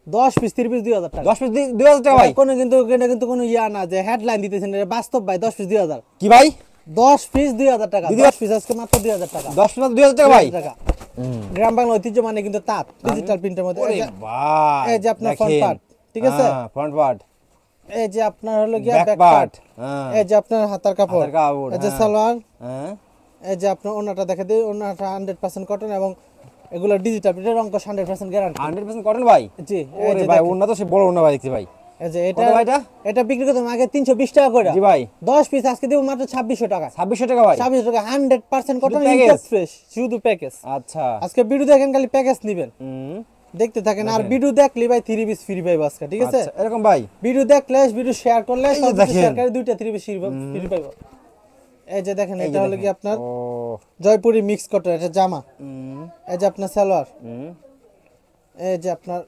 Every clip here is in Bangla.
10 পিস 30 পিস 2000 টাকা। 10 পিস 2000 টাকা ভাই। কোনো কিন্তু এটা কিন্তু কোনো ইয়া না যে হেডলাইন দিতেছেন, এটা বাস্তব ভাই। 10 পিস 2000। কি ভাই? 10 পিস 2000 টাকা। 10 পিস আজকে মাত্র 2000 টাকা। 10 পিস 2000 টাকা ভাই। গ্রাম বাংলা ঐতিহ্য মানে কিন্তু তাঁত ডিজিটাল প্রিন্টের মধ্যে। ওরে ভাই, এই যে আপনার ফ্রন্ট পার্ট, ঠিক আছে? হ্যাঁ, ফ্রন্ট পার্ট। এই যে আপনার হলো গিয়া ব্যাক ব্যাক পার্ট। পার্ট। হ্যাঁ, এই যে আপনার হাতার কাপড়, হাতের কাপড়, এই যে হ্যাঁ। সালোয়ার, হ্যাঁ, এই যে আপনার ওন্নাটা দেখে দিই। ওন্নাটা 100% কটন এবং এগুলো ডিজিটাল প্রিন্টের, অঙ্কশ 100% গ্যারান্টি। 100% কটন ভাই। জি, এই ওরে যে ভাই, দেখেন। ওন্না তো সে বড় ওন্না ভাই দেখছি ভাই। এই যে এটা কত ভাই এটা? এটা বিক্রি করতাম আগে 320 টাকা করে। জি ভাই। 10 পিস আজকে দেব মাত্র 2600 টাকা। 2600 টাকা ভাই। 2600 টাকা 100% কটন, শুধু প্যাকেজ? ইনটেক ফ্রেশ, শুধু প্যাকেজ। আচ্ছা। আজকে ভিডিও দেখেন, খালি প্যাকেজ নেবেন, হুম, দেখতে থাকেন। আর ভিডিও দেখলে ভাই 3 পিস ফ্রি পাইবো আজকে, ঠিক আছে? আচ্ছা, এরকম ভাই। ভিডিও দেখলে, ভিডিও শেয়ার করলে, এই যে সব দেখেন। শেয়ার করে 2টা 3 পিস ফ্রি পাইবো। এই যে দেখেন, এই এটা যে হলো কি দেখেন। আপনার ও, জয়পুরি মিক্স কটন, এটা জামা। হুম, এই যে আপনার সালোয়ার, হুম, এই যে আপনার,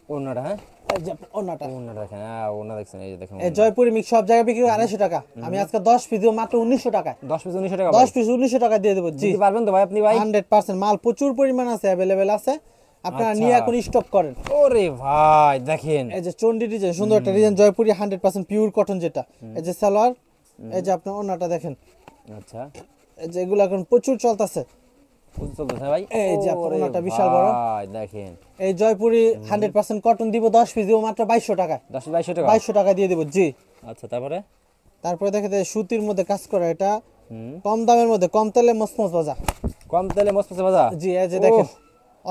ওন্নাটা, হ্যাঁ, এই যে আপনার ওন্নাটা। ওন্নাটা দেখেন, হ্যাঁ, ওন্না দেখছেন, এই যে দেখেন। এই জয়পুরি মিক্স সব জায়গায় বিক্রি করে 250 টাকা। আমি আজকে 10 পিস দিব মাত্র 1900 টাকায়। 10 পিস 1900 টাকা 10 ভাই। পিস 1900 টাকা দিয়ে দেবো। জি, দিতে পারবেন তো ভাই আপনি ভাই? 100% মাল প্রচুর পরিমাণ আছে, অ্যাভেলেবেল আছে। আপনারা আচ্ছা। নিয়ে এখন স্টক করেন। ওরে ভাই দেখেন। এই যে চন্ডি ডিজাইন, সুন্দর একটা ডিজাইন, জয়পুরি 100% পিওর কটন যেটা। এই যে সালোয়ার, এই যে আপনার ওন্নাটা দেখেন। আচ্ছা, এই যে এগুলো এখন প্রচুর চলতেছে। বুঝতে চলতেছে ভাই। এই যে আপনার ওরে ওন্নাটা বিশাল বড়। ভাই দেখেন। এই জয়পুরি 100% কটন দিব, 10 পিস দিব মাত্র 2200 টাকায়। 10 2200 টাকা। 2200 টাকা দিয়ে দেবো। জি। আচ্ছা, তারপরে? তারপরে দেখে সুতির মধ্যে কাজ করা, এটা হুম, কম দামের মধ্যে, কম তেলে মসমস ভাজা। কম তেলে মসমসে ভাজা। জি, এই যে দেখেন,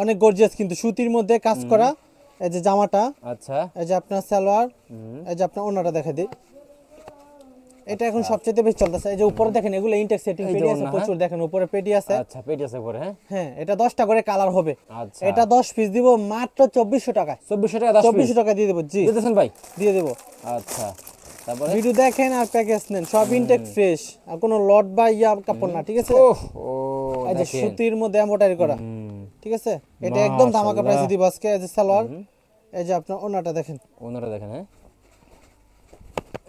অনেক গর্জিয়াস কিন্তু সুতির মধ্যে কাজ করা। এই যে জামাটা, আচ্ছা। এই যে আপনার সালোয়ার, হুম, এই যে আপনার ওন্নাটা দেখে দিই। এটা এখন সবচেয়ে বেশি চলতেছে। এই যে উপরে দেখেন, এগুলো ইনটেক সেটিং এই যে পেডি আছে ওন্না, প্রচুর, দেখেন উপরে পেডি আছে। আচ্ছা, পেটি আছে পরে, হ্যাঁ। হ্যাঁ, এটা 10টা করে কালার হবে। আচ্ছা, এটা 10 পিস দিব মাত্র 2400 টাকায়। 2400 টাকা 10 পিস 2400 টাকা দিয়ে দেবো। জি, দিতেছেন ভাই? দিয়ে দেবো। আচ্ছা, তারপরে? ভিডিও দেখেন আর প্যাকেজ নেন, সব ইনটেক ফ্রেশ, আর কোনো লট বা ইয়া কাপড় না, ঠিক আছে? ওহ, ও এই যে দেখেন। সুতির মধ্যে এমব্রয়ডারি করা, হুম, ঠিক আছে? এটা একদম ধামাকা মাশাআল্লাহ। প্রাইসে দিব আজকে। এই যে সালোয়ার, এই যে আপনার ওন্নাটা দেখেন। ওনারা দেখেন, হ্যাঁ।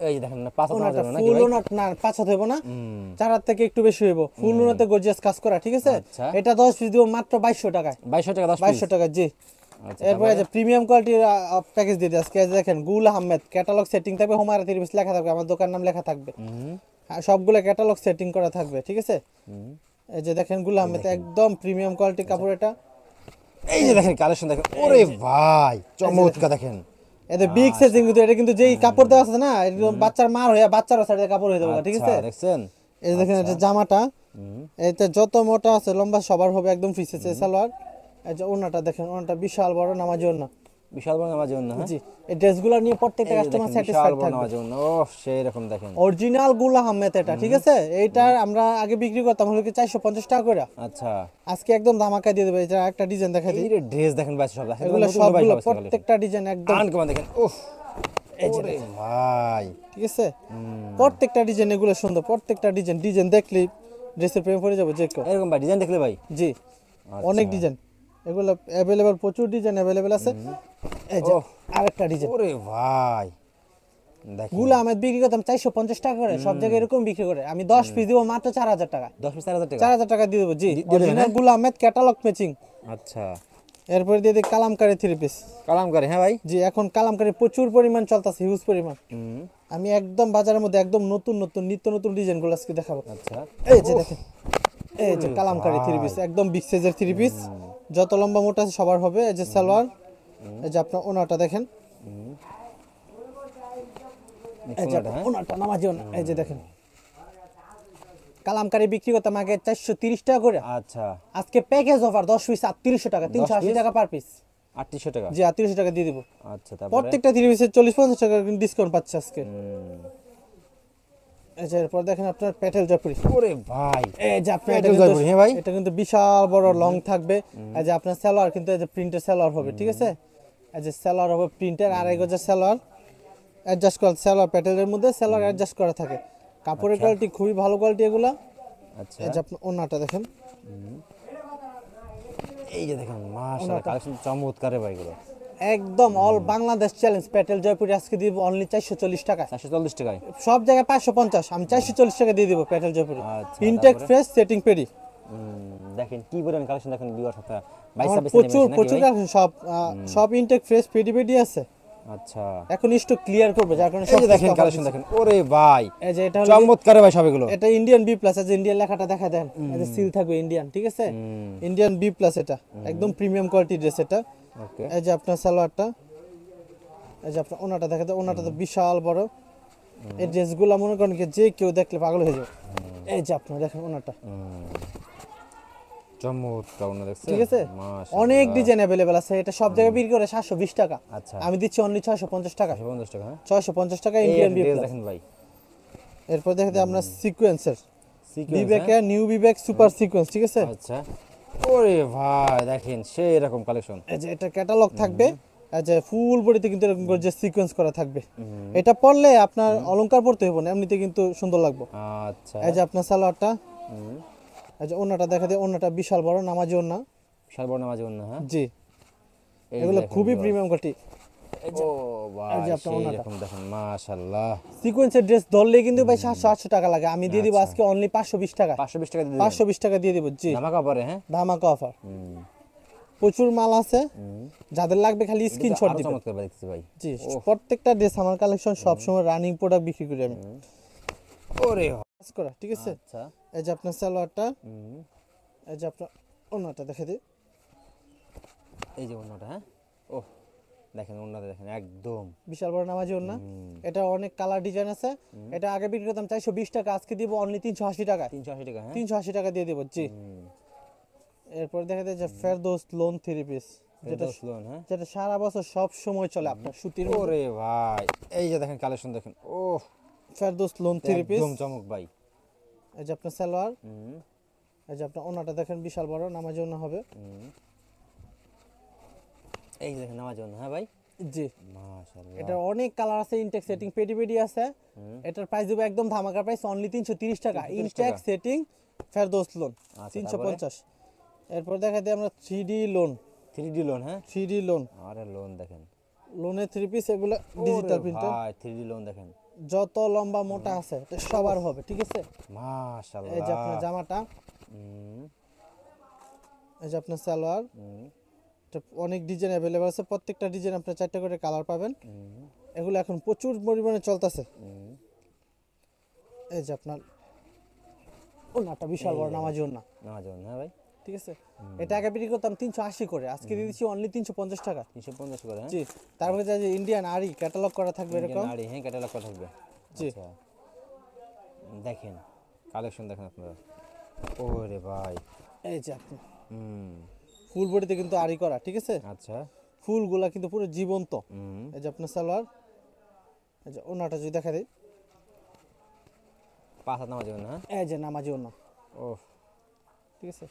এই যে দেখেন না, পাঁচ হাত ওন্নাটা নাকি ফুল ভাই? ওন্নাট না, 5 হাত হইব না, হুম, 4 হাত থেকে একটু বেশি হইব। ফুল ওন্নাতে গর্জিয়াস কাজ করা, ঠিক আছে? আচ্ছা। এটা 10 পিস দিব মাত্র 2200 টাকায়। 2200 টাকা 10 পিস। 2200 টাকা, জি। আচ্ছা, এরপরে যে প্রিমিয়াম কোয়ালিটির প্যাকেজ দিয়ে দিই আজকে। এই যে দেখেন, গুল আহমেদ ক্যাটালগ সেটিং থাকবে, হোমারা 30 পিস লেখা থাকবে, আমার দোকান নাম লেখা থাকবে। হুম, আর সবগুলো ক্যাটালগ সেটিং করা থাকবে, ঠিক আছে? হুম। এই যে দেখেন, গুল আহমেদ একদম প্রিমিয়াম কোয়ালিটির কাপড় এটা। এই যে দেখেন কালেকশন দেখেন, ওরে ভাই চমৎকার দেখেন। এতে বিগ সাইজিং কিন্তু, এটা কিন্তু যেই কাপড় দেওয়া আছে না, একদম বাচ্চার মার হয়ে বাচ্চারও সাইডে কাপড় হয়ে যাবে, ঠিক আছে? আচ্ছা, দেখছেন? এই যে দেখেন, এটা জামাটা, হুম, এতে যত মোটা আছে লম্বা সবার হবে একদম ফ্রি সাইজ। সালোয়ার, এই যে ওন্নাটা দেখেন, ওন্নাটা বিশাল বড়, নামাজি ওন্না। বিশাল বড় নামাজ জন্য, হ্যাঁ। জি, এই ড্রেসগুলো নিয়ে প্রত্যেকটা এই যে কাস্টমার দেখেন, বিশাল স্যাটিসফাইড বড় থাকবে। নামাজ জন্য, ওহ সেই রকম দেখেন। অরিজিনাল গুল আহমেদ এটা, ঠিক আছে? এইটার আমরা আগে বিক্রি করতাম হলো কি 450 টাকা করে। আচ্ছা, আজকে একদম ধামাকা দিয়ে দেবে। এটা একটা ডিজাইন দেখা দিই। এই যে ড্রেস দেখেন ভাই, সব দেখেন, এগুলো নতুন ভাই সবগুলো সব কালেকশন। প্রত্যেকটা ডিজাইন একদম, আন কমান দেখেন, উফ, ওরে ভাই। ঠিক আছে? প্রত্যেকটা ডিজাইন এগুলো সুন্দর, প্রত্যেকটা ডিজাইন দেখলেই ড্রেসের প্রেমে পড়ে যাবে যে কেউ। এরকম ভাই ডিজাইন দেখলে ভাই। জি, অনেক ডিজাইন, এগুলো অ্যাভেলেবল, প্রচুর ডিজাইন অ্যাভেলেবল আছে। এই যে ওহ, আরেকটা ডিজাইন, ওরে ভাই দেখেন, গুল আহমেদ বিক্রি করতাম 450 টাকা করে, সব জায়গায় এরকম বিক্রি করে। আমি 10 পিস দিব মাত্র 4000 টাকা। 10 পিস 4000 টাকা। 4000 টাকা দিয়ে দেবো। জি, দিয়ে দেবেন, অরিজিনাল হ্যাঁ? গুল আহমেদ ক্যাটালগ ম্যাচিং। আচ্ছা, এরপরে দিয়ে দিই কালামকারী 3 পিস। কালামকারী, হ্যাঁ ভাই। জি, এখন কালামকারী প্রচুর পরিমাণ চলতেছে, হিউজ পরিমাণ। হুম, আমি একদম বাজারের মধ্যে একদম নতুন নতুন নিত্য নতুন ডিজাইনগুলো আজকে দেখাবো। আচ্ছা, এই যে দেখেন, এই যে কালামকারী 3 পিস, একদম বিগ সাইজের 3 পিস, যত লম্বা মোটা আছে সবার হবে। এই যে সালোয়ার, এই যে আপনার ওনাটা দেখেন, এই যে ওনাটা, হ্যাঁ। ওনাটা নামাজি ওনা। এই যে দেখেন, কালামকারী বিক্রি করতাম আগে 430 টাকা করে। আচ্ছা, আজকে প্যাকেজ অফার 10 পিস 3800 টাকা, 380 টাকা পার পিস। 3800 টাকা। জি, 3800 টাকা দিয়ে দিব। আচ্ছা, তারপরে? প্রত্যেকটা 3 পিসের 40-50 টাকা ডিসকাউন্ট পাচ্ছে আজকে। এই যে এরপর দেখেন আপনার প্যাটেল জয়পুরি। ওরে ভাই, এই যে আপনার প্যাটেল জয়পুরি, হ্যাঁ ভাই। এটা কিন্তু বিশাল বড় লং থাকবে। এই যে আপনার সালোয়ার কিন্তু এই যে প্রিন্টের সালোয়ার হবে, ঠিক আছে? এই যে সালোয়ার হবে প্রিন্টের, আড়াই গজের সালোয়ার, অ্যাডজাস্ট করা সালোয়ার, প্যাটেলের মধ্যে সালোয়ার অ্যাডজাস্ট করা থাকে। কাপড়ের কোয়ালিটি খুবই ভালো কোয়ালিটি এগুলা। আচ্ছা, এই যে আপনার ওন্নাটা দেখেন, এই যে দেখেন মাশাআল্লাহ কালেকশন চমৎকার রে ভাই এগুলো। একদম অল বাংলাদেশ চ্যালেঞ্জ। প্যাটেল জয়পুরি আজকে দিব অনলি 440 টাকা। 440 টাকায়। সব জায়গায় 550, আমি 440 টাকা দিয়ে দিব প্যাটেল জয়পুরি। আচ্ছা, ইনটেক তারপরে? Fresh setting paddy. দেখেন কি পরিমাণ কালেকশন দেখেন ভিউয়ার্স, আপনারা আমার 22 প্রচুর সেন্টিমিটার প্রচুর কালেকশন, সব ইনটেক ফ্রেশ পেডি পেডি আছে। আচ্ছা, এখন স্টক ক্লিয়ার করবে, যার কারণে এই সব যে দেখেন কালেকশন দেখেন, ওরে ভাই এই যে এটা হলো চমৎকার ভাই সবগুলো। এটা ইন্ডিয়ান বি প্লাস, আছে ইন্ডিয়ান লেখাটা দেখা দেন, এই যে সিল থাকবে ইন্ডিয়ান, ঠিক আছে, ইন্ডিয়ান বি প্লাস, এটা একদম প্রিমিয়াম কোয়ালিটির ড্রেস এটা। ওকে, এই যে আপনার সালোয়ারটা, এই যে আপনার ওনাটা দেখা যায়, ওনাটা তো বিশাল বড়। এই ড্রেসগুলো মনে করেন কি যে কেউ দেখলে পাগল হয়ে যাবে। এই যে আপনার দেখেন ওনাটা, চমৎকার ওনা দেখছেন, ঠিক আছে, মাশাআল্লাহ। অনেক ডিজাইন अवेलेबल আছে। এটা সব জায়গায় বিক্রি করে 720 টাকা, আচ্ছা, আমি দিচ্ছি অনলি 650 টাকা। 50 টাকা, হ্যাঁ 650 টাকা এই ইন্ডিয়ান বি ড্রেস প্লাস। দেখেন ভাই, এরপর দেখতে আপনার সিকোয়েন্সের সিকোয়েন্স, বিবেকের নিউ বিবেক সুপার সিকোয়েন্স, ঠিক আছে। আচ্ছা, ওরে ভাই দেখেন সেই রকম কালেকশন। এই যে এটা ক্যাটালগ থাকবে, এই যে ফুল বডিতে কিন্তু এরকম করে যে সিকোয়েন্স করা থাকবে। এটা পরলে আপনার অলংকার পরতে হবে না, এমনিতে কিন্তু সুন্দর লাগবে। আচ্ছা, এই যে আপনার সালোয়ারটা, এই যে ওন্নাটা দেখা যায়, ওন্নাটা বিশাল বড় নামাজি ওন্না। সর্বর্ণ মাঝে ওন্না, হ্যাঁ জি, এই এগুলো দেখেন খুবই viewers। Premium quality. ও ভাই এই যে আপনার সেই ওন্নাটা। রকম দেখেন, মাশাআল্লাহ। সিকোয়েন্সের ড্রেস ধরলে কিন্তু ভাই 700-800 টাকা লাগে, আমি দিয়ে দিব আচ্ছা। আজকে অনলি 520 টাকা। 520 টাকা দিয়ে দিবেন, 520 টাকা দিয়ে দিব, জি, ধামাকা পরে, হ্যাঁ ধামাকা অফার। প্রচুর মাল আছে, যাদের লাগবে খালি এটা তো স্ক্রিনশট আরো দিবেন। চমৎকার ভাই দেখতেছি ভাই। জি, প্রত্যেকটা ড্রেস আমার কালেকশন সবসময় রানিং প্রোডাক্ট বিক্রি করি আমি। ওরে কাজ করা, ঠিক আছে। আচ্ছা, এই যে আপনার সালোয়ারটা, এই যে আপনার ওন্নাটা দেখে দিই, এই যে ওন্নাটা, হ্যাঁ ও দেখেন ওন্নাটা দেখেন একদম বিশাল বড় নামাজি ওন্না। এটা অনেক কালার ডিজাইন আছে। এটা আগে বিক্রি করতাম 420 টাকা, আজকে দিব অনলি 380 টাকা। 380 টাকা, হ্যাঁ 380 টাকা দিয়ে দেব, জি। এরপর দেখা যায় যে ফেরদৌস লোন 3 পিস, যেটা এটা স্লোন, হ্যাঁ যেটা সারা বছর সব সময় চলে আপনার সুতির মধ্যে। ওরে ভাই এই যে দেখেন কালেকশন দেখেন, ও ফেরদৌস লোন 3 পিস। একদম চমক ভাই। এই যে আপনার সালোয়ার, এই যে আপনার ওন্নাটা দেখেন বিশাল বড় নামাজি ওন্না হবে। এই যে দেখেন নামাজ ওন্না, হ্যাঁ ভাই, জি, মাশাআল্লাহ। এটা অনেক কালার আছে, ইনটেক সেটিং পেডি পেডি আছে। এটার প্রাইস দেবো একদম ধামাকা প্রাইস অনলি 330 টাকা, 330 ইনটেক টাকা। সেটিং ফেরদৌস লোন আচ্ছা, 350। এরপর দেখা যায় আমরা 3D লোন, 3D লোন, হ্যাঁ 3D লোন, আরে লোন দেখেন, লোনের 3 পিস, এগুলো ডিজিটাল ওরে প্রিন্টার। ভাই 3D লোন দেখেন, যত লম্বা মোটা আছে এটা সবার হবে, ঠিক আছে। মাশাআল্লাহ। এই যে আপনার জামাটা, এই যে আপনার সালোয়ার, এটা অনেক ডিজাইন অ্যাভেলেবল আছে, প্রত্যেকটা ডিজাইন আপনার 4টা করে কালার পাবেন। এগুলো এখন প্রচুর পরিমাণে চলতেছে। এই যে আপনার ওন্নাটা বিশাল বড় নামাজি ওন্না, নামাজ ওন্না, হ্যাঁ ভাই, ঠিক আছে। এটা আগে বিক্রি করতাম 380 করে, আজকে দিয়ে দিচ্ছি অনলি 350 টাকা। 350 করে, হ্যাঁ জি, তারপরে যে ইন্ডিয়ান আরি ক্যাটালগ করা থাকবে এরকম। নাড়ি, হ্যাঁ ক্যাটালগ করা থাকবে। জি। আচ্ছা, দেখেন কালেকশন দেখেন আপনারা, ওরে ভাই, এই যে আপনি ফুল বডিতে কিন্তু আরি করা, ঠিক আছে। আচ্ছা, ফুলগুলা কিন্তু পুরো জীবন্ত। এই যে আপনার সালোয়ার, এই যে ওন্নাটা যদি দেখা দেই, 5 হাত নামাজ ওন্না, হ্যাঁ এই যে নামাজি ওন্না, ও ঠিক আছে,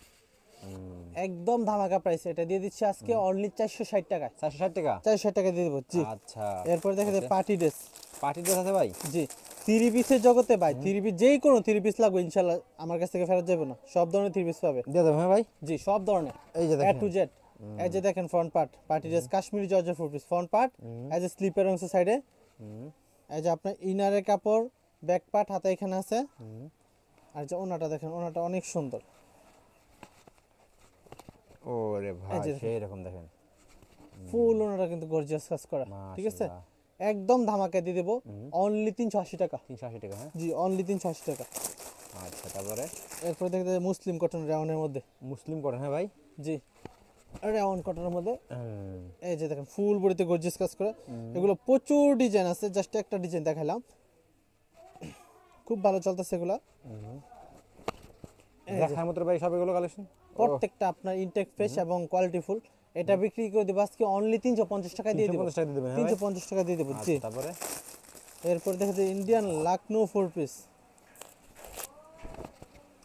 একদম ধামাকা প্রাইস। এটা দিয়ে দিচ্ছি আজকে অনলি 460 টাকা, 460 টাকা, 460 টাকা দিয়ে দেবো, জি। আচ্ছা। এরপর দেখা যায় পার্টি ড্রেস, পার্টি ড্রেস আছে ভাই, জি। 3 পিসের জগতে ভাই, 3 পিস যেই কোনো 3 পিস লাগবে ইনশাআল্লাহ আমার কাছ থেকে ফেরত যাবে না, সব ধরনের 3 পিস পাবে, দিয়ে দেবো, হ্যাঁ ভাই, জি, সব ধরনের এই যে এ দেখেন, টু জেড। এই যে দেখেন front part party dress Kashmiri জর্জের 4 পিস ফ্রন্ট পার্ট, এই যে স্লিপের অংশ সাইডে, এই যে আপনার ইনারের কাপড়, ব্যাক পার্ট হাতে এখানে আছে। আর যে ওনাটা দেখেন, ওনাটা অনেক সুন্দর, ওরে ভাই এই যে সেই রকম দেখেন, ফুল ওনাটা কিন্তু গর্জিয়াস কাজ করা, ঠিক আছে। মাশাআল্লাহ। একদম ধামাকা দিয়ে দেবো অনলি 380 টাকা, 380 টাকা, হ্যাঁ জি, অনলি 380 টাকা। আচ্ছা, তারপরে এরপর দেখতে মুসলিম কটন রেওনের মধ্যে, মুসলিম করেন, হ্যাঁ ভাই, জি, রেওন কটনের মধ্যে। এই যে দেখেন ফুল বডিতে গর্জিয়াস কাজ করা, এগুলো প্রচুর ডিজাইন আছে, জাস্ট একটা ডিজাইন দেখাইলাম, খুব ভালো চলতেছে এগুলা। দেখার মতো ভাই সব এগুলো কালেকশন, প্রত্যেকটা আপনার ইনটেক ফ্রেশ এবং কোয়ালিটি ফুল। এটা বিক্রি করে দেবো আজকে অনলি 350 টাকা দিয়ে দেবো, 350 টাকা দিয়ে দেবেন, হ্যাঁ ভাই? 350 টাকা দিয়ে দেবো, জি। আচ্ছা, তারপরে এরপর দেখা যায় ইন্ডিয়ান লাকনো 4 পিস,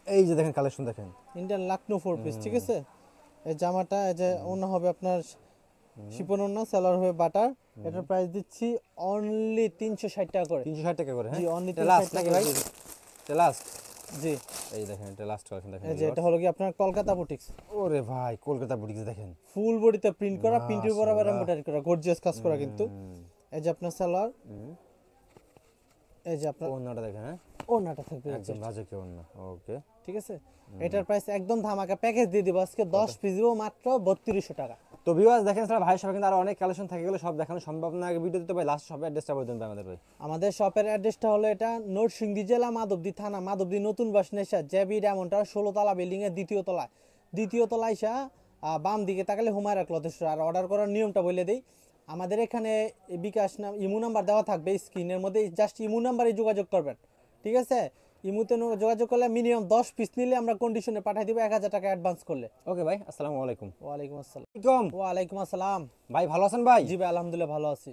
এই যে দেখেন কালেকশন দেখেন, ইন্ডিয়ান লাকনো 4 পিস, ঠিক আছে। এই জামাটা এই যে ওড়না হবে আপনার শিপন ওড়না, সেলার হবে বাটার। এটার প্রাইস দিচ্ছি অনলি 360 টাকা করে, 360 টাকা করে, হ্যাঁ জি, অনলি এটা লাস্ট 360 নাকি টাকা ভাই, করে, এটা লাস্ট, জি। এই দেখেন এটা লাস্ট কালেকশন দেখেন, এই যে এটা হলো কি আপনার কলকাতা বুটিক্স, ওরে ভাই কলকাতা বুটিক্স দেখেন, ফুল বডিতে প্রিন্ট করা, প্রিন্টের বরাবর মাশাআল্লাহ। এমব্রয়ডারি করা, গর্জিয়াস কাজ করা কিন্তু। এই যে আপনার সালোয়ার, এই যে আপনার ওন্নাটা দেখেন, হ্যাঁ ওনাটা থাকবে একদম রাজকীয় ওন্না। ওকে, ঠিক আছে। এটার প্রাইস একদম ধামাকা প্যাকেজ দিয়ে দিব আজকে 10 পিস দিব মাত্র 3200 টাকা। তো ভিউয়ার্স দেখেন স্যার ভাইয়ের শপে কিন্তু আরো অনেক কালেকশন থাকে, গেলে সব দেখানো সম্ভব না আগে ভিডিওতে। তো ভাই লাস্ট শপের অ্যাড্রেসটা বলে দেন ভাই আমাদের ভাই। আমাদের শপের অ্যাড্রেসটা হলো এটা নরসিংদী জেলা মাধবদী থানা মাধবদী নতুন বাস নেশা জেবি ডায়মন্ড টাওয়ার 16 তলা বিল্ডিং এর দ্বিতীয় তলায় এসে বাম দিকে তাকালে হুমায়রা ক্লথ স্টোর। আর অর্ডার করার নিয়মটা বলে দেই, আমাদের এখানে বিকাশ নাম ইমো নাম্বার দেওয়া থাকবে স্ক্রিনের মধ্যে, জাস্ট ইমো নাম্বারে যোগাযোগ করবেন, ঠিক আছে। ইমোতে যোগাযোগ করলে মিনিমাম 10 পিস নিলে আমরা কন্ডিশনে পাঠিয়ে দিব 1000 টাকা অ্যাডভান্স করলে। ওকে ভাই, আসসালামু আলাইকুম। ওয়ালাইকুম আসসালাম। ওয়ালাইকুম ওয়ালাইকুম আসসালাম। ভাই, ভালো আছেন ভাই? জি ভাই আলহামদুলিল্লাহ ভালো আছি।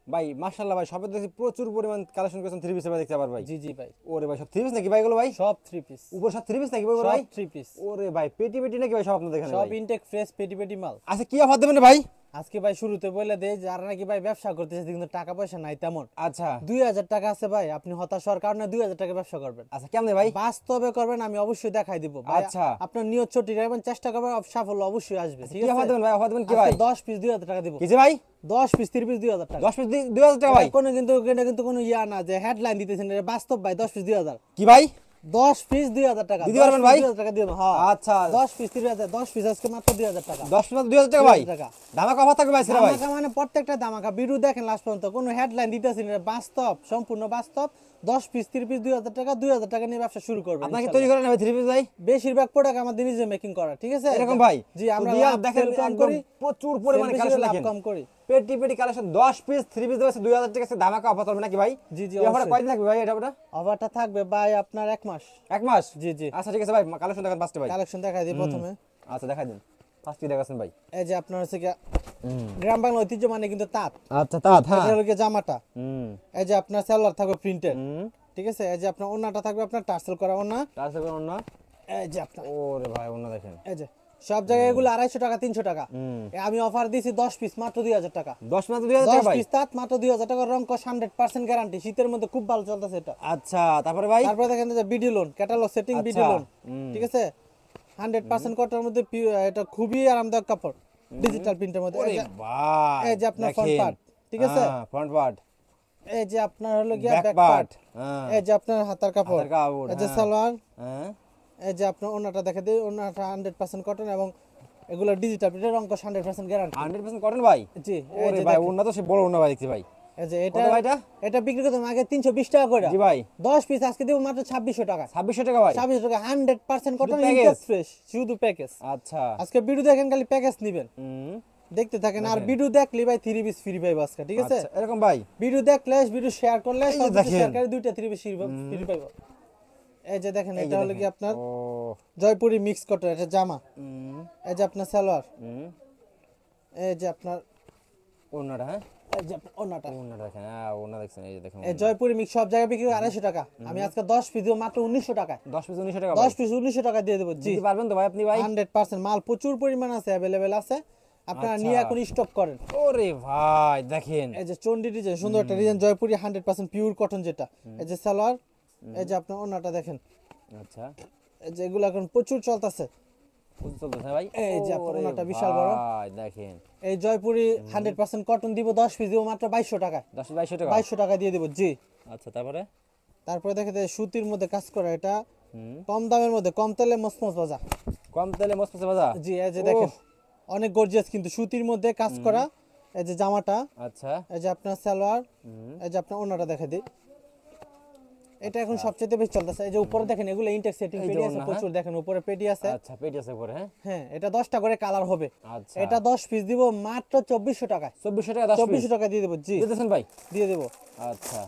ভাই মাশাআল্লাহ ভাই, সবে দেখি প্রচুর পরিমাণ কালেকশন করেছেন থ্রি পিসের ভাই, দেখতে পারবেন ভাই। জি জি ভাই ওরে ভাই, সব থ্রি পিস নাকি ভাই এগুলো ভাই? সব 3 পিস। উপর সব থ্রি পিস নাকি ভাই সব ভাই? 3 পিস। ওরে ভাই, পেটি পেটি নাকি ভাই সব আপনাদের এখানে সব ভাই? ইনটেক ফ্রেশ পেটি মাল। আচ্ছা, কি অফার দেবেন রে ভাই? আজকে ভাই শুরুতে বলে দেই, যারা নাকি ভাই ব্যবসা করতেছে কিন্তু টাকা পয়সা নাই তেমন, আচ্ছা 2000 টাকা আছে ভাই, আপনি হতাশ হওয়ার কারণে 2000 টাকা ব্যবসা করবেন। আচ্ছা, কেমনে ভাই? বাস্তবে করবেন, আমি অবশ্যই দেখাই দিব ভাই। আচ্ছা। আপনার নিয়ত ছোট রাখবেন, চেষ্টা করবেন, সাফল্য অবশ্যই আসবে, ঠিক কি অফার আছে। দেবেন ভাই? অফার দেবেন কি ভাই? 10 পিস 2000 টাকা দিব। কি যে ভাই? 10 পিস 30 পিস 2000 টাকা। 10 পিস 2000 টাকা ভাই? কোনো কিন্তু এটা কিন্তু কোনো ইয়া না যে হেডলাইন দিতেছেন, এটা বাস্তব ভাই। 10 পিস 2000। কি ভাই? 10 পিস 2000 টাকা দিতে পারবেন ভাই? 2000 টাকা দিয়ে দেব। হ্যাঁ আচ্ছা। 10 পিস 3000, 10 পিস আজকে মাত্র 2000 টাকা। 10 পিস 2000 টাকা ভাই? 2000 টাকা। ধামাকা অফার থাকবে ভাই সেটা ভাই? ধামাকা মানে প্রত্যেকটা ধামাকা। ভিডিও দেখেন লাস্ট পর্যন্ত, কোনো হেডলাইন দিতেছেন না, বাস্তব, সম্পূর্ণ বাস্তব। 10 পিস 30 পিস 2000 টাকা, 2000 টাকা নিয়ে ব্যবসা শুরু করবেন। আপনাকে তৈরি করেন ভাই থ্রি পিস ভাই? বেশিরভাগ প্রোডাক্ট আমাদের নিজে মেকিং করা, ঠিক আছে। এরকম ভাই? জি, আমরা তো লাভ দেখেন কম একদম করি, প্রচুর পরিমাণে কালেকশন লাভ দেখেন। কম করি। পেটি পেটি কালেকশন 10 পিস থ্রি পিস দেবে 2000 টাকা, ধামাকা অফার হবে নাকি ভাই? জি জি এই অফারটা অবশ্যই। কয়দিন থাকবে ভাই এটা ওটা? অফারটা থাকবে ভাই আপনার 1 মাস। 1 মাস? জি জি। আচ্ছা ঠিক আছে ভাই, কালেকশন দেখান ফার্স্টে ভাই। কালেকশন দেখাই দিই প্রথমে। আচ্ছা দেখাই দিন, ফার্স্ট কি দেখাচ্ছেন ভাই? এই যে আপনার হচ্ছে কি গ্রাম বাংলা ঐতিহ্য মানে কিন্তু তাঁত। আচ্ছা তাঁত, হ্যাঁ। এটা হলো কি জামাটা। এই যে আপনার সালোয়ার থাকবে প্রিন্টেড, হুম। ঠিক আছে। এই যে আপনার ওন্নাটা থাকবে আপনার টার্সেল করা ওন্না। তারপরে কোন না? এই যে আপনার, ওরে ভাই ওন্না দেখেন। এই যে সব জায়গায় এগুলো 250 টাকা 300 টাকা। হুম। আমি অফার দিছি 10 পিস মাত্র 2000 টাকা। 10 মাত্র 2000 টাকা 10 ভাই? পিস তাঁত মাত্র 2000 টাকা, রং কস 100% গ্যারান্টি। শীতের মধ্যে খুব ভালো চলতেছে এটা। আচ্ছা তারপরে ভাই? তারপরে দেখেন যে BD lawn, catalogue setting BD আচ্ছা। লোন, ঠিক আছে। 100% কটনের মধ্যে এটা খুবই আরামদায়ক কাপড়, ডিজিটাল প্রিন্টের মধ্যে। ওরে ভাই এই যে আপনার ফ্রন্ট দেখেন। পার্ট, ঠিক আছে। হ্যাঁ, ফ্রন্ট পার্ট। এই যে আপনার হলো গিয়া ব্যাক ব্যাক পার্ট। পার্ট। হ্যাঁ। এই যে আপনার হাতার কাপড়, হাতের কাপড়, এই যে হ্যাঁ। সালোয়ার। হ্যাঁ। এই যে আপনার ওন্নাটা দেখে দিই, ওন্নাটা 100% কটন এবং এগুলো ডিজিটাল প্রিন্টের, রং কস 100% গ্যারান্টি। 100% কটন ভাই? জি। এই ওরে যে ভাই দেখেন, ওন্না তো সে বড় ওন্না ভাই দেখছি ভাই। এই যে এটা কত ভাই এটা? এটা বিক্রি করতে আগে 320 টাকা করে। জি ভাই। 10 পিস আজকে দেব মাত্র 2600 টাকা। 2600 টাকা ভাই? 2600 টাকা 100% কটন, package? ইনটেক ফ্রেশ, শুধু প্যাকেজ। আচ্ছা। আজকে ভিডিও দেখেন, খালি প্যাকেজ নেবেন, হুম। দেখতে থাকেন। আর ভিডিও দেখলে ভাই 3 পিস ফ্রি পাইবো আজকে, ঠিক আছে। আচ্ছা, এরকম ভাই? ভিডিও দেখলে, ভিডিও শেয়ার করলে, এই যে সব দেখেন। শেয়ার করে 2টা 3 পিস ফ্রি পাইবো। এই যে দেখেন, এই যে এটা হলো কি দেখেন। আপনার ও। জয়পুরি মিক্স কটন, এটা জামা। হুম। এই যে আপনার সালোয়ার। হুম। এই যে আপনার, ওন্নাটা, হ্যাঁ। এই যে আপনার ওন্নাটা। ওন্নাটা দেখেন, হ্যাঁ ওন্না দেখছেন, এই যে দেখেন। এই জয়পুরি মিক্স সব জায়গায় বিক্রি 250 টাকা, আমি আজকে 10 পিস দিব মাত্র 1900 টাকায়। 10 পিস 1900 টাকা 10 ভাই? পিস 1900 টাকা দিয়ে দেবো। জি, দিতে পারবেন তো ভাই আপনি ভাই? 100% মাল প্রচুর পরিমাণ আছে, অ্যাভেলেবেল আছে, আপনারা আচ্ছা। নিয়ে এখন স্টক করেন। ওরে ভাই দেখেন। এই যে চন্ডি ডিজাইন, সুন্দর একটা ডিজাইন, জয়পুরি 100% পিওর কটন যেটা। এই যে সালোয়ার, এই যে আপনার ওন্নাটা দেখেন। আচ্ছা। এই যে এগুলো এখন প্রচুর চলতেছে। বুঝতে চলতেছে ভাই? এই যে আপনার ওরে ওন্নাটা বিশাল বড়। ভাই দেখেন। এই জয়পুরি 100% কটন দিব, 10 পিস দিব মাত্র 2200 টাকায়। 10 2200 টাকা? 2200 টাকা দিয়ে দেবো। জি। আচ্ছা তারপরে? তারপরে দেখে সুতির মধ্যে কাজ করা, এটা হুম। কম দামের মধ্যে, কম তেলে মসমস ভাজা। কম তেলে মসমসে ভাজা? জি। এই যে দেখেন, অনেক গর্জিয়াস কিন্তু, সুতির মধ্যে কাজ করা। এই যে জামাটা, আচ্ছা। এই যে আপনার সালোয়ার, হুম। এই যে আপনার ওন্নাটা দেখে দিই। এটা এখন সবচেয়ে বেশি চলতেছে। এই যে উপরে দেখেন, এগুলো ইনটেক সেটিং এই যে পেডি আছে ওন্না, প্রচুর, দেখেন উপরে পেডি আছে। আচ্ছা পেটি আছে পরে, হ্যাঁ। হ্যাঁ, এটা 10টা করে কালার হবে। আচ্ছা। এটা 10 পিস দিব মাত্র 2400 টাকায়। 2400 টাকা 10 পিস? 2400 টাকা দিয়ে দেবো। জি, দিতেছেন ভাই? দিয়ে দেবো। আচ্ছা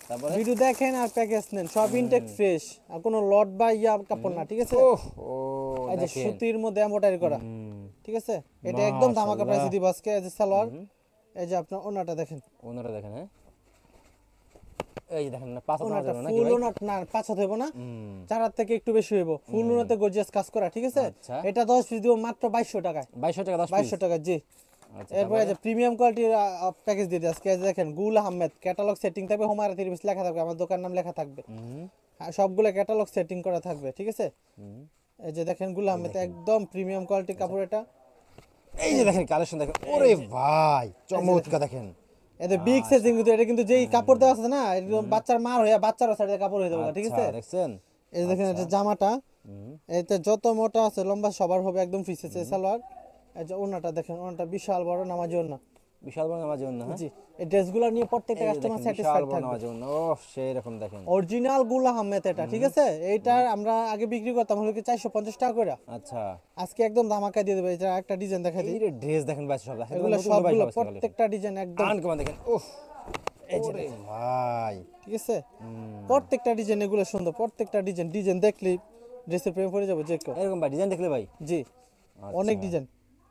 তারপরে? ভিডিও দেখেন আর প্যাকেজ নেন, সব ইনটেক ফ্রেশ, আর কোনো লট বা ইয়া কাপড় না, ঠিক আছে। ওহ ও এই যে দেখেন। সুতির মধ্যে এমব্রয়ডারি করা, হুম। ঠিক আছে। এটা একদম ধামাকা মাশাআল্লাহ। প্রাইসে দিব আজকে। এই যে সালোয়ার, এই যে আপনার ওন্নাটা দেখেন। ওনারা দেখেন, হ্যাঁ। এই যে দেখেন না, পাঁচ হাত ওন্নাটা হবে নাকি ফুল ভাই? ওন্না না, 5 হাত হইব না, হুম। 4 হাত থেকে একটু বেশি হইব। ফুল ওন্নাতে গর্জিয়াস কাজ করা, ঠিক আছে। আচ্ছা। এটা 10 পিস দিব মাত্র 2200 টাকায়। 2200 টাকা 10 পিস? 2200 টাকা। জি। আচ্ছা এরপরে যে প্রিমিয়াম কোয়ালিটির প্যাকেজ দিয়ে দিই আজকে। এই যে দেখেন, গুল আহমেদ ক্যাটালগ সেটিং থাকবে, হুমায়রা 30 পিস লেখা থাকবে, আমার দোকান নাম লেখা থাকবে। হুম। আর সবগুলো ক্যাটালগ সেটিং করা থাকবে, ঠিক আছে। হুম। এই যে দেখেন, গুল আহমেদ একদম প্রিমিয়াম কোয়ালিটির কাপড় এটা। এই যে দেখেন কালেকশন দেখেন, ওরে ভাই চমৎকার দেখেন। এতে বিগ সাইজিং কিন্তু এটা কিন্তু যেই কাপড় দেওয়া আছে না একদম বাচ্চার মার হয়ে বাচ্চারও সাইডে কাপড় হয়ে যাবে ঠিক আছে। আচ্ছা, দেখছেন? এই যে দেখেন এটা জামাটা, হুম। এতে যত মোটা আছে লম্বা সবার হবে একদম ফ্রি সাইজ সালোয়ার। এই যে ওন্নাটা দেখেন, ওন্নাটা বিশাল বড় নামাজি ওন্না। বিশাল বড় নামাজ জন্য, হ্যাঁ? জি, এই ড্রেসগুলো নিয়ে প্রত্যেকটা এই যে কাস্টমার দেখেন, বিশাল স্যাটিসফাইড বড় থাকবে। নামাজ জন্য, ও সেই রকম দেখেন। অরিজিনাল গুলা আহমেদ এটা, ঠিক আছে। এইটার আমরা আগে বিক্রি করতাম হলো কি 450 টাকা করে, আচ্ছা, আজকে একদম ধামাকা দিয়ে দেবো। এটা একটা ডিজাইন দেখা দিই, এই যে ড্রেস দেখেন ভাই, সব দেখেন এগুলো নতুন ভাই, সবগুলো সব আজকে কালেকশন প্রত্যেকটা ডিজাইন একদম, আনকমন দেখেন। উফ, এই যে ভাই, ঠিক আছে। প্রত্যেকটা ডিজাইন এগুলো সুন্দর, প্রত্যেকটা ডিজাইন ডিজাইন দেখলেই ড্রেসের প্রেমে পড়ে যাবো যে কেউ। এরকম ভাই ডিজাইন দেখলে ভাই। জি, অনেক আচ্ছা। ডিজাইন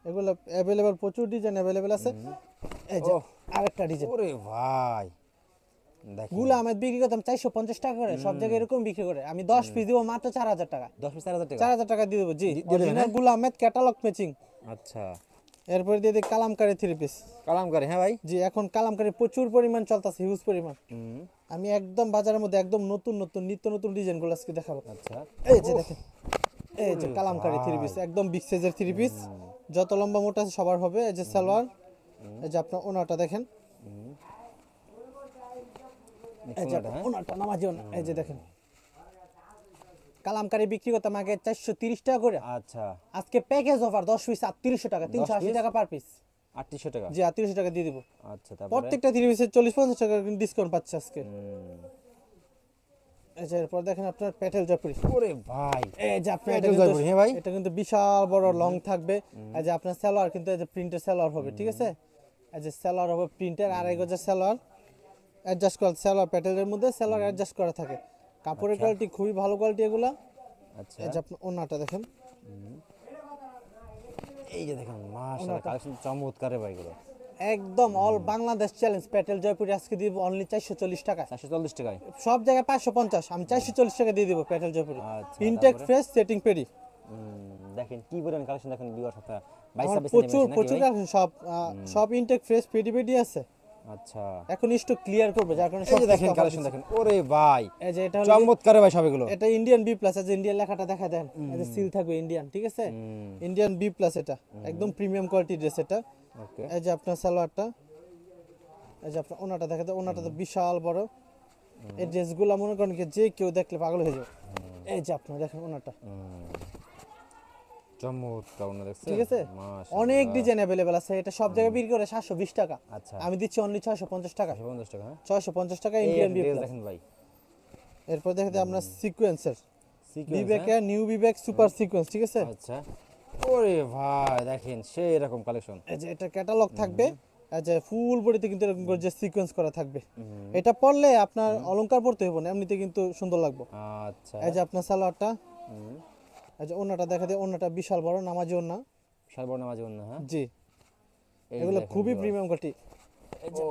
এগুলো অ্যাভেলেবল, প্রচুর ডিজাইন অ্যাভেলেবল আছে। এই যে ওহ, আরেকটা ডিজাইন, ওরে ভাই দেখেন, গুলো আমি বিক্রি করতাম 450 টাকা করে, সব জায়গায় এরকম বিক্রি করে। আমি 10 পিস দিব মাত্র 4000 টাকা, 10 পিস 4000 টাকা। 4000 টাকা দিয়ে দেবো। জি, দিয়ে দেবেন, অরিজিনাল হ্যাঁ? গুলো আহমেদ ক্যাটালগ ম্যাচিং। আচ্ছা, এরপরে দিয়ে দিই কালামকারী 3 পিস। কালাম করে, হ্যাঁ ভাই। জি, এখন কালামকারী প্রচুর পরিমাণ চলতেছে, হিউজ পরিমাণ। হুম। আমি একদম বাজারের মধ্যে একদম নতুন নতুন নিত্য নতুন ডিজাইন গুলো আজকে দেখাবো। আচ্ছা, এই যে দেখেন, এই যে কালামকারী 3 পিস, একদম বিগ সাইজের 3 পিস, যত লম্বা মোটা আছে সবার হবে। এই যে সালোয়ার, এই যে আপনার ওনাটা দেখেন, এই যে হ্যাঁ। ওনাটা নামাজি ওনা। এই যে দেখেন, কালামকারী বিক্রি করতাম আগে 430 টাকা করে, আচ্ছা, আজকে প্যাকেজ অফার 10 পিস 3800 টাকা, 380 টাকা পার পিস। 3800 টাকা। জি, 3800 টাকা দিয়ে দিব। আচ্ছা, তারপরে প্রত্যেকটা 3 পিসের 40-50 টাকা ডিসকাউন্ট পাচ্ছে আজকে। এই যে এরপর দেখেন আপনার প্যাটেল জয়পুরি। ওরে ভাই, এই যে আপনার প্যাটেল জয়পুরি, হ্যাঁ ভাই। এটা কিন্তু বিশাল বড় লং থাকবে। এই যে আপনার সালোয়ার কিন্তু এই যে প্রিন্টের সালোয়ার হবে, ঠিক আছে। এই যে সালোয়ার হবে প্রিন্টের, 2.5 গজের সালোয়ার, অ্যাডজাস্ট করা সালোয়ার, প্যাটেলের মধ্যে সালোয়ার অ্যাডজাস্ট করা থাকে। কাপড়ের কোয়ালিটি খুবই ভালো কোয়ালিটি এগুলা। আচ্ছা, এই যে আপনার ওন্নাটা দেখেন, এই যে দেখেন মাশাআল্লাহ, কালেকশন চমৎকার রে ভাই গুলো। একদম অল বাংলাদেশ চ্যালেঞ্জ। প্যাটেল জয়পুরি আজকে দিব অনলি 440 টাকা, 440 টাকায়। সব জায়গায় 550, আমি 440 টাকা দিয়ে দিব প্যাটেল জয়পুরি। আচ্ছা, ইনটেক তারপরে? ফ্রেশ সেটিং পেরি, দেখেন কি পরিমাণ কালেকশন দেখেন ভিউয়ার্স, আপনারা 22 আমার 26 প্রচুর নাকি প্রচুর ভাই? কালেকশন, সব সব ইনটেক ফ্রেশ পেডি পেডি আছে। আচ্ছা, এখন স্টক ক্লিয়ার করবে, যার কারণে এই সব যে দেখেন stock কালেকশন আছে। দেখেন, ওরে ভাই এই যে এটা হলো চমৎকার রে ভাই সবগুলো। এটা ইন্ডিয়ান বি প্লাস, আছে ইন্ডিয়ান লেখাটা দেখা দেন, এই যে সিল থাকবে ইন্ডিয়ান, ঠিক আছে। ইন্ডিয়ান বি প্লাস, এটা একদম প্রিমিয়াম কোয়ালিটি ড্রেস এটা। ওকে, এই যে আপনার সালোয়ারটা, এই যে আপনার ওনাটা দেখা যায়, ওনাটা তো বিশাল বড়। এই ড্রেসগুলো মনে করেন কি যে কেউ দেখলে পাগল হয়ে যাবে। এই যে আপনার দেখেন ওনাটা, চমৎকার ওনা দেখছেন, ঠিক আছে। মাশাআল্লাহ। অনেক ডিজাইন অ্যাভেলেবেল আছে। এটা সব জায়গায় বিক্রি করে 720 টাকা, আচ্ছা, আমি দিচ্ছি অনলি 650 টাকা। 50 টাকা, হ্যাঁ। 650 টাকা এই ইন্ডিয়ান বি ড্রেস প্লাস। দেখেন ভাই, এরপর দেখেন আমরা সিকোয়েন্সের সিকোয়েন্স, বিবেকের নিউ বিবেক সুপার সিকোয়েন্স, ঠিক আছে। আচ্ছা, ওরে ভাই দেখেন সেই রকম কালেকশন। এই যে এটা ক্যাটালগ থাকবে, এই যে ফুল বডিতে কিন্তু এরকম করে যে সিকোয়েন্স করা থাকবে। এটা পরলে আপনার অলংকার পড়তে হবে না, এমনিতে কিন্তু সুন্দর লাগবে। আচ্ছা, এই যে আপনার সালোয়ারটা, এই যে ওন্নাটা দেখা যায়, ওন্নাটা বিশাল বড় নামাজি ওন্না। বিশাল বড় নামাজ ওন্না, হ্যাঁ। জি, এই এগুলো দেখেন খুবই viewers। Premium quality. ও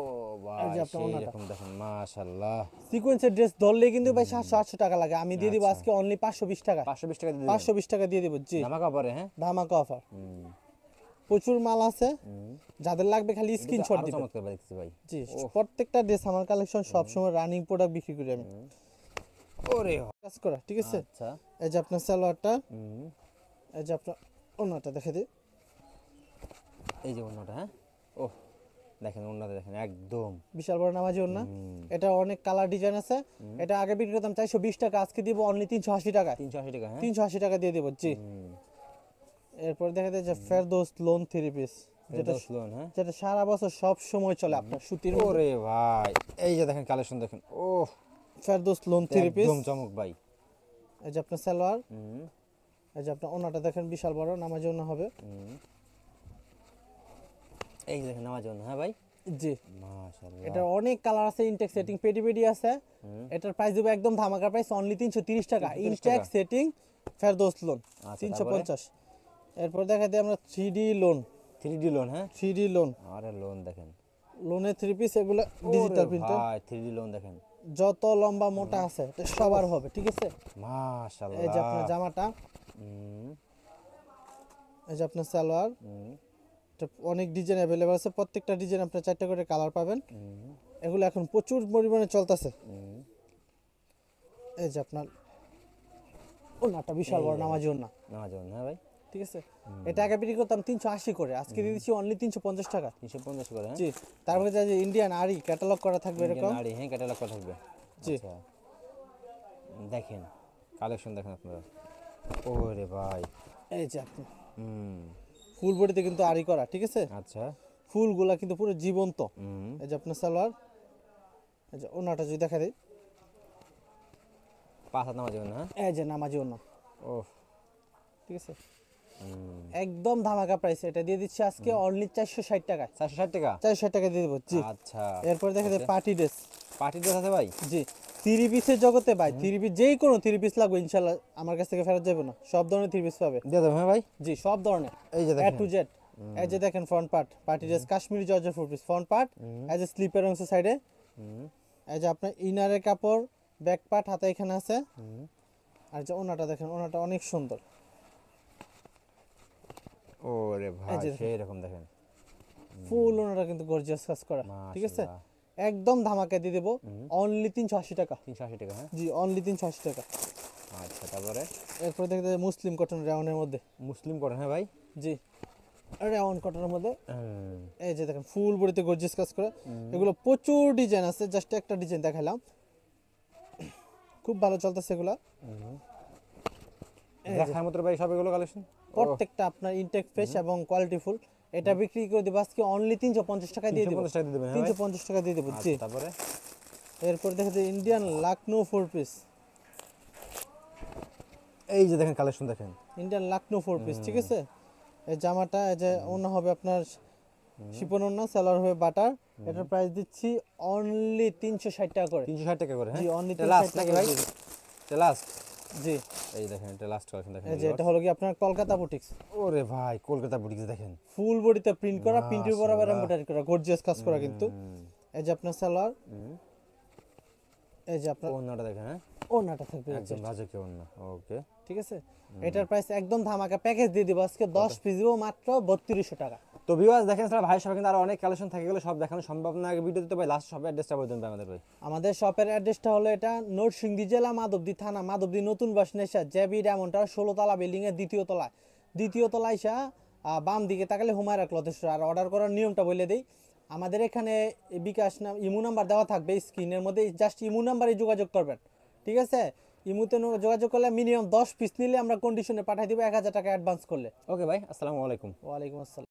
ভাই যে আপনার সেই ওনাটা। রকম দেখেন মাশাআল্লাহ। সিকোয়েন্সের ড্রেস ধরলে কিন্তু ভাই 700-800 টাকা লাগে, আমি দিয়ে দিব আজকে অনলি 520 টাকা। 520 টাকা দিয়ে 520 টাকা দিয়ে দিব। জি, ধামাকা পরে, হ্যাঁ। ধামাকা অফার, প্রচুর মাল আছে, যাদের লাগবে খালি স্ক্রিনশট আরো দিবেন। চমৎকার ভাই দেখছি ভাই। জি, প্রত্যেকটা ড্রেস আমার কালেকশন সবসময় রানিং প্রোডাক্ট বিক্রি করি আমি, ওরে কাজ করা, ঠিক আছে। আচ্ছা, এই যে আপনার সালোয়ারটা, এই যে আপনার ওন্নাটা দেখে দিই, এই যে ওন্নাটা, হ্যাঁ। ও দেখেন ওন্নাটা দেখেন একদম বিশাল বড় নামাজি ওন্না। এটা অনেক কালার ডিজাইন আছে। এটা আগে বিক্রি করতাম 420 টাকা, আজকে দিব অনলি 380 টাকা। 380 টাকা, হ্যাঁ। 380 টাকা দিয়ে দেব। জি, এরপর দেখা যায় যে ফেরদৌস লোন 3 পিস, যেটা ফেরদৌস লোন, হ্যাঁ। যেটা সারা বছর সব সময় চলে আপনার সুতির মধ্যে। ওরে ভাই এই যে দেখেন কালেকশন দেখেন, ও ফেরদৌস লোন 3 পিস, একদম চমক ভাই। এই যে আপনার সালোয়ার, এই যে আপনার ওন্নাটা দেখেন বিশাল বড় নামাজি ওন্না হবে। এই যে দেখেন নামাজ ওন্না, হ্যাঁ ভাই। জি, মাশাআল্লাহ, এটা অনেক কালার আছে, ইনটেক সেটিং পেডি পেডি আছে। এটার প্রাইস দেবো একদম ধামাকা প্রাইস অনলি 330 টাকা, 330 ইনটেক টাকা। সেটিং ফেরদৌস লোন আচ্ছা, 350। এরপর দেখা যায় আমরা 3D লোন, 3D লোন, হ্যাঁ। 3D লোন, আরে লোন দেখেন, লোনের 3 পিস, এগুলো ডিজিটাল প্রিন্টার, ভাই 3D লোন দেখেন, যত লম্বা মোটা আছে এটা সবার হবে, ঠিক আছে। মাশাআল্লাহ। এই যে আপনার জামাটা, এই যে আপনার সালোয়ার, এটা অনেক ডিজাইন অ্যাভেলেবল আছে, প্রত্যেকটা ডিজাইন আপনার 4টা করে কালার পাবেন। এগুলো এখন প্রচুর পরিমাণে চলতেছে। এই যে আপনার ওন্নাটা বিশাল বড় নামাজি ওন্না, নামাজ ওন্না, হ্যাঁ ভাই। ঠিক আছে, এটা আগে বিক্রি করতাম 380 করে, আজকে দিয়ে দিচ্ছি অনলি 350 টাকা। 350 করে, হ্যাঁ? জি, তারপরে যে ইন্ডিয়ান আরি ক্যাটালগ করা থাকবে এরকম। নাড়ি, হ্যাঁ, ক্যাটালগ করা থাকবে। জি। আচ্ছা, দেখেন কালেকশন দেখেন আপনারা। ওরে ভাই, এই যে আপনি হুম, ফুল বডিতে কিন্তু আরি করা, ঠিক আছে, আচ্ছা, ফুলগুলা কিন্তু পুরো জীবন্ত। হুম, এই যে আপনার সালোয়ার, এই যে ওনাটা যদি দেখা দিই, 5 হাত নামা যাবে না, হ্যাঁ? এই যে নামাজি ওনা, ওহ, ঠিক আছে, হুম, একদম ধামাকা প্রাইস, এটা দিয়ে দিচ্ছি আজকে অনলি 460 টাকায়। 460 টাকা। 460 টাকা দিয়ে দেবো, জি। আচ্ছা, এরপর দেখা যায় পার্টি ড্রেস, পার্টি ড্রেস আছে ভাই? জি। থ্রি পিসের জগতে ভাই, থ্রি পিস যেই কোনো থ্রি পিস লাগবে ইনশাল্লাহ আমার কাছ থেকে ফেরত যাবে না, সব ধরনের থ্রি পিস পাবে। দিয়ে দেবো, হ্যাঁ ভাই? জি, সব ধরনের, এই যে এ দেখেন, টু জেড। এই যে দেখেন front part, party dress Kashmiri জর্জের ফোর পিস ফ্রন্ট পার্ট, এই যে স্লিপের অংশ সাইডে, হুম, এই যে আপনার ইনারের কাপড়, ব্যাক পার্ট হাতে এখানে আছে, হুম, আর যে ওনাটা দেখেন, ওনাটা অনেক সুন্দর। ওরে ভাই, এই যে সেই রকম দেখেন, ফুল ওনাটা কিন্তু গর্জিয়াস কাজ করা, ঠিক আছে, মাশাআল্লাহ। একদম ধামাকা দিয়ে দেবো অনলি 380 টাকা। 380 টাকা, হ্যাঁ? জি, অনলি 380 টাকা। আচ্ছা, তারপরে এরপর দেখতে মুসলিম কটন রেওনের মধ্যে, মুসলিম করেন, হ্যাঁ ভাই? জি, রেওন কটনের মধ্যে, হুম, এই যে দেখেন ফুল বডিতে গর্জিয়াস কাজ করে, এগুলো প্রচুর ডিজাইন আছে, জাস্ট একটা ডিজাইন দেখাইলাম, খুব ভালো চলতেছে এগুলা। এই যে দেখার মতো ভাই সব এগুলো কালেকশন। প্রত্যেকটা আপনার ইনটেক ফ্রেশ এবং কোয়ালিটি ফুল, এটা বিক্রি করে দেবো আজকে অনলি 350 টাকায় দিয়ে দেবো, 350 টাকা দিয়ে দেবেন, হ্যাঁ ভাই? 350 টাকা দিয়ে দেবো, জি। আচ্ছা, তারপরে এরপর দেখা যায় ইন্ডিয়ান লাকনো ফোর পিস, এই যে দেখেন কালেকশন দেখেন, ইন্ডিয়ান লাকনো ফোর পিস, ঠিক আছে, এই জামাটা, এই যে ওনা হবে আপনার শিপন ওনা, সেলার হবে বাটার, এটার প্রাইস দিচ্ছি অনলি 360 টাকা করে। 360 টাকা করে, হ্যাঁ? জি, only এটা লাস্ট 360 নাকি টাকা ভাই? দিয়ে দিবো। এটা লাস্ট? জি, এই দেখেন, এটা লাস্ট কালেকশন দেখেন। এই যে এটা হলো কি আপনার কলকাতা বুটিক্স, ওরে ভাই, কলকাতা বুটিক্স দেখেন, ফুল বডিতে প্রিন্ট করা, প্রিন্টের বরাবর মাশাআল্লাহ। এমব্রয়ডারি করা, গর্জিয়াস কাজ করা কিন্তু। হুম, এই যে আপনার সালোয়ার, এই যে আপনার ওন্নাটা দেখেন, হ্যাঁ? ওনাটা থাকবে, একদম রাজকীয় ওন্না, ওকে। ঠিক আছে, এটার প্রাইস একদম ধামাকা প্যাকেজ দিয়ে দিব আজকে 10 পিস দিব মাত্র 3200 টাকা। তো ভিউয়ার্স দেখেন স্যার, ভাই সবাই কিন্তু আরো অনেক কালেকশন থাকে, গেলে সব দেখানো সম্ভব না আগে ভিডিওতে, তো ভাই লাস্ট সব অ্যাড্রেসটা বলে দেন ভাই আমাদের ভাই। আমাদের শপের অ্যাড্রেসটা হলো এটা নরসিংদী জেলা, মাধবদী থানা, মাধবদী নতুন বাস নেশা, জেবি ডায়মন্ডটা 16 তলা বিল্ডিং এর দ্বিতীয় তলায় এসে বাম দিকে তাকালে হুমায়রা ক্লথ স্টোর। আর অর্ডার করার নিয়মটা বলে দেই, আমাদের এখানে বিকাশ নাম ইমো নাম্বার দেওয়া থাকবে স্ক্রিনের মধ্যে, জাস্ট ইমো নাম্বারে যোগাযোগ করবেন, ঠিক আছে। ইমোতে যোগাযোগ করলে মিনিমাম 10 পিস নিলে আমরা কন্ডিশনে পাঠিয়ে দিব 1000 টাকা অ্যাডভান্স করলে। ওকে ভাই, আসসালামু আলাইকুম। ওয়ালাইকুম আসসালাম।